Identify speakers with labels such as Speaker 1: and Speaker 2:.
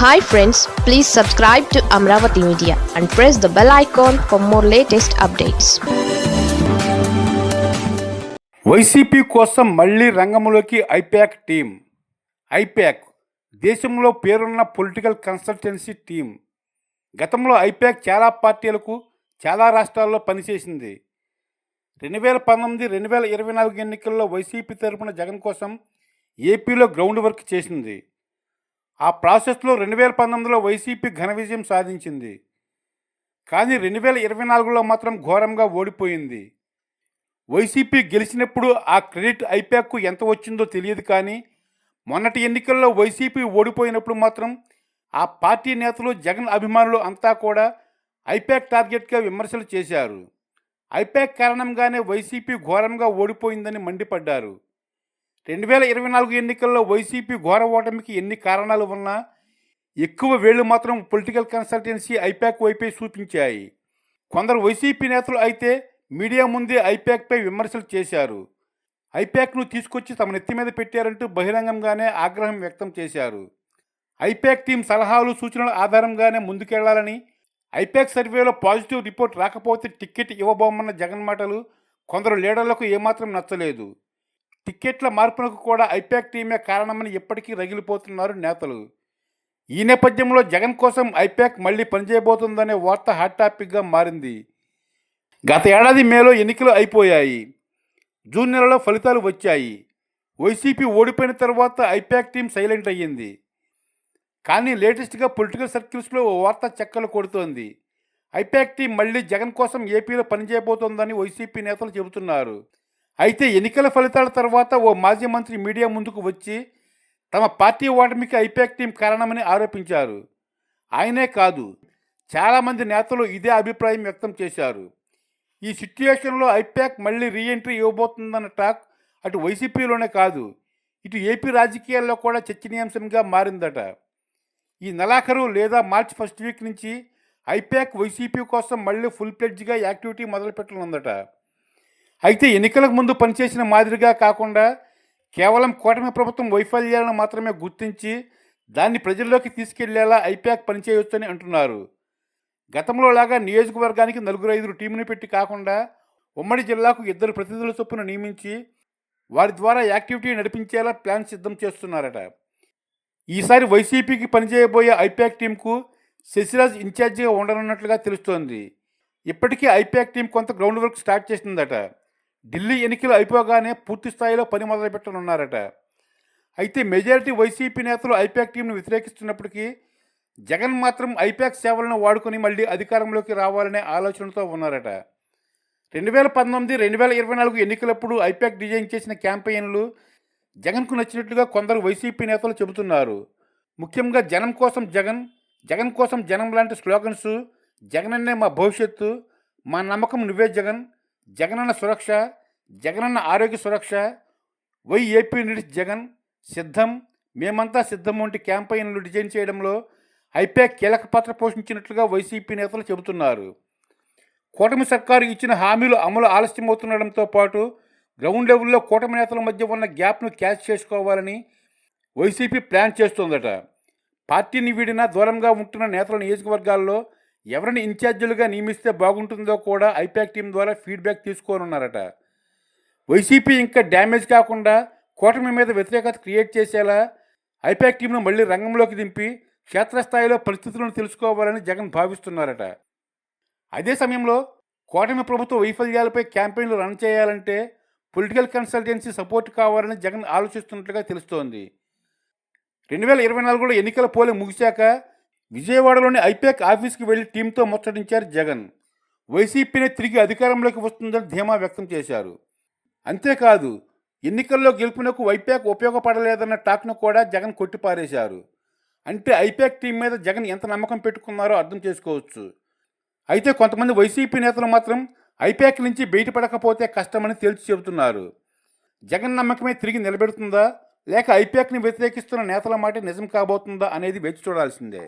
Speaker 1: Hi friends, please subscribe to Amravati Media and press the bell icon for more latest updates.
Speaker 2: YCP కోసం మళ్లీ రంగంలోకి I-PAC team. I-PAC దేశంలో పేరున్న political consultancy team. గతంలో I-PAC చాలా పార్టీలకు చాలా రాష్ట్రాల్లో పనిచేసింది. 2019-2024 ఎన్నికల్లో వైసీపీ తరపున జగన్ కోసం ఏపీలో గ్రౌండ్ వర్క్ చేసింది. ఆ ప్రాసెస్లో 2019లో వైసీపీ ఘన విజయం సాధించింది. కానీ 2024లో మాత్రం ఘోరంగా ఓడిపోయింది. వైసీపీ గెలిచినప్పుడు ఆ క్రెడిట్ ఐపాక్కు ఎంత వచ్చిందో తెలియదు. కానీ మొన్నటి ఎన్నికల్లో వైసీపీ ఓడిపోయినప్పుడు మాత్రం ఆ పార్టీ నేతలు, జగన్ అభిమానులు అంతా కూడా ఐపాక్ టార్గెట్గా విమర్శలు చేశారు. ఐపాక్ కారణంగానే వైసీపీ ఘోరంగా ఓడిపోయిందని మండిపడ్డారు. 2024 ఎన్నికల్లో వైసీపీ ఘోర ఓటమికి ఎన్ని కారణాలు ఉన్నా ఎక్కువ వేళ్లు మాత్రం పొలిటికల్ కన్సల్టెన్సీ ఐపాక్ వైపే చూపించాయి. కొందరు వైసీపీ నేతలు అయితే మీడియా ముందే ఐపాక్పై విమర్శలు చేశారు. ఐపాక్ను తీసుకొచ్చి తమ నెత్తి మీద పెట్టారంటూ బహిరంగంగానే ఆగ్రహం వ్యక్తం చేశారు. ఐపాక్ టీం సలహాలు, సూచనల ఆధారంగానే ముందుకెళ్లాలని, ఐపాక్ సర్వేలో పాజిటివ్ రిపోర్ట్ రాకపోతే టికెట్ ఇవ్వబోమన్న జగన్ మాటలు కొందరు లీడర్లకు ఏమాత్రం నచ్చలేదు. టిక్కెట్ల మార్పునకు కూడా ఐపాక్ టీమే కారణమని ఇప్పటికీ రగిలిపోతున్నారు నేతలు. ఈ నేపథ్యంలో జగన్ కోసం ఐపాక్ మళ్లీ పనిచేయబోతుందనే వార్త హాట్ టాపిక్గా మారింది. గత ఏడాది మేలో ఎన్నికలు అయిపోయాయి. జూన్ నెలలో ఫలితాలు వచ్చాయి. వైసీపీ ఓడిపోయిన తర్వాత ఐపాక్ టీం సైలెంట్ అయ్యింది. కానీ లేటెస్ట్గా పొలిటికల్ సర్కిల్స్లో ఓ వార్త చెక్కలు కొడుతోంది. ఐపాక్ టీం మళ్లీ జగన్ కోసం ఏపీలో పనిచేయబోతోందని వైసీపీ నేతలు చెబుతున్నారు. అయితే ఎన్నికల ఫలితాల తర్వాత ఓ మాజీ మంత్రి మీడియా ముందుకు వచ్చి తమ పార్టీ ఓటమికి ఐపాక్ టీం కారణమని ఆరోపించారు. ఆయనే కాదు, చాలామంది నేతలు ఇదే అభిప్రాయం వ్యక్తం చేశారు. ఈ సిట్యుయేషన్లో ఐపాక్ మళ్లీ రీఎంట్రీ ఇవ్వబోతుందన్న టాక్ అటు వైసీపీలోనే కాదు, ఇటు ఏపీ రాజకీయాల్లో కూడా చర్చనీయాంశంగా మారిందట. ఈ నెలాఖరు లేదా మార్చి ఫస్ట్ వీక్ నుంచి ఐపాక్ వైసీపీ కోసం మళ్లీ ఫుల్ ప్లెడ్జ్గా యాక్టివిటీ మొదలుపెట్టనుందట. అయితే ఎన్నికలకు ముందు పనిచేసిన మాదిరిగా కాకుండా కేవలం కూటమి ప్రభుత్వం వైఫల్యాలను మాత్రమే గుర్తించి దాన్ని ప్రజల్లోకి తీసుకెళ్లేలా ఐపాక్ పనిచేయొచ్చని అంటున్నారు. గతంలో లాగా నియోజకవర్గానికి 4-5 టీంను పెట్టి కాకుండా ఉమ్మడి జిల్లాకు 2 ప్రతినిధుల చొప్పున నియమించి వారి ద్వారా యాక్టివిటీ నడిపించేలా ప్లాన్ సిద్ధం చేస్తున్నారట. ఈసారి వైసీపీకి పనిచేయబోయే ఐపాక్ టీంకు శశిరాజ్ ఇన్ఛార్జిగా ఉండనున్నట్లుగా తెలుస్తోంది. ఇప్పటికే ఐపాక్ టీం కొంత గ్రౌండ్ వర్క్ స్టార్ట్ చేసిందట. ఢిల్లీ ఎన్నికలు అయిపోగానే పూర్తి స్థాయిలో పని మొదలుపెట్టనున్నారట. అయితే మెజారిటీ వైసీపీ నేతలు ఐపాక్ టీంను వ్యతిరేకిస్తున్నప్పటికీ జగన్ మాత్రం ఐపాక్ సేవలను వాడుకొని మళ్లీ అధికారంలోకి రావాలనే ఆలోచనతో ఉన్నారట. 2019-2024 ఎన్నికలప్పుడు ఐపాక్ డిజైన్ చేసిన క్యాంపెయిన్లు జగన్కు నచ్చినట్లుగా కొందరు వైసీపీ నేతలు చెబుతున్నారు. ముఖ్యంగా జనం కోసం జగన్, జగన్ కోసం జనం లాంటి స్లోగన్స్, జగనన్నే మా భవిష్యత్తు, మా నమ్మకం నువ్వే జగన్, జగనన్న సురక్ష, జగనన్న ఆరోగ్య సురక్ష, వై ఏపీ నీడ్స్ జగన్, సిద్ధం, మేమంతా సిద్ధం వంటి క్యాంపెయిన్లు డిజైన్ చేయడంలో ఐపాక్ కీలక పాత్ర పోషించినట్లుగా వైసీపీ నేతలు చెబుతున్నారు. కూటమి సర్కారు ఇచ్చిన హామీలు అమలు ఆలస్యమవుతుండడంతో పాటు గ్రౌండ్ లెవెల్లో కూటమి నేతల మధ్య ఉన్న గ్యాప్ను క్యాచ్ చేసుకోవాలని వైసీపీ ప్లాన్ చేస్తోందట. పార్టీని వీడిన దూరంగా ఉంటున్న నేతల నియోజకవర్గాల్లో ఎవరిని ఇన్ఛార్జీలుగా నియమిస్తే బాగుంటుందో కూడా ఐపాక్ టీం ద్వారా ఫీడ్బ్యాక్ తీసుకోనున్నారట. వైసీపీ ఇంకా డ్యామేజ్ కాకుండా కూటమి మీద వ్యతిరేకత క్రియేట్ చేసేలా ఐపాక్ టీంను మళ్లీ రంగంలోకి దింపి క్షేత్రస్థాయిలో పరిస్థితులను తెలుసుకోవాలని జగన్ భావిస్తున్నారట. అదే సమయంలో కూటమి ప్రభుత్వ వైఫల్యాలపై క్యాంపెయిన్లు రన్ చేయాలంటే పొలిటికల్ కన్సల్టెన్సీ సపోర్ట్ కావాలని జగన్ ఆలోచిస్తున్నట్లుగా తెలుస్తోంది. 2024లో ఎన్నికల పోలింగ్ ముగిశాక విజయవాడలోని ఐపాక్ ఆఫీస్కి వెళ్లి టీంతో ముచ్చటించారు జగన్. వైసీపీనే తిరిగి అధికారంలోకి వస్తుందని ధీమా వ్యక్తం చేశారు. అంతేకాదు, ఎన్నికల్లో గెలుపునకు ఐపాక్ ఉపయోగపడలేదన్న టాక్ను కూడా జగన్ కొట్టిపారేశారు. అంటే ఐపాక్ టీం మీద జగన్ ఎంత నమ్మకం పెట్టుకున్నారో అర్థం చేసుకోవచ్చు. అయితే కొంతమంది వైసీపీ నేతలు మాత్రం ఐపాక్ నుంచి బయటపడకపోతే కష్టమని తేల్చి చెబుతున్నారు. జగన్ నమ్మకమే తిరిగి నిలబెడుతుందా, లేక ఐపాక్ని వ్యతిరేకిస్తున్న నేతల మాట నిజం కాబోతుందా అనేది వేచి చూడాల్సిందే.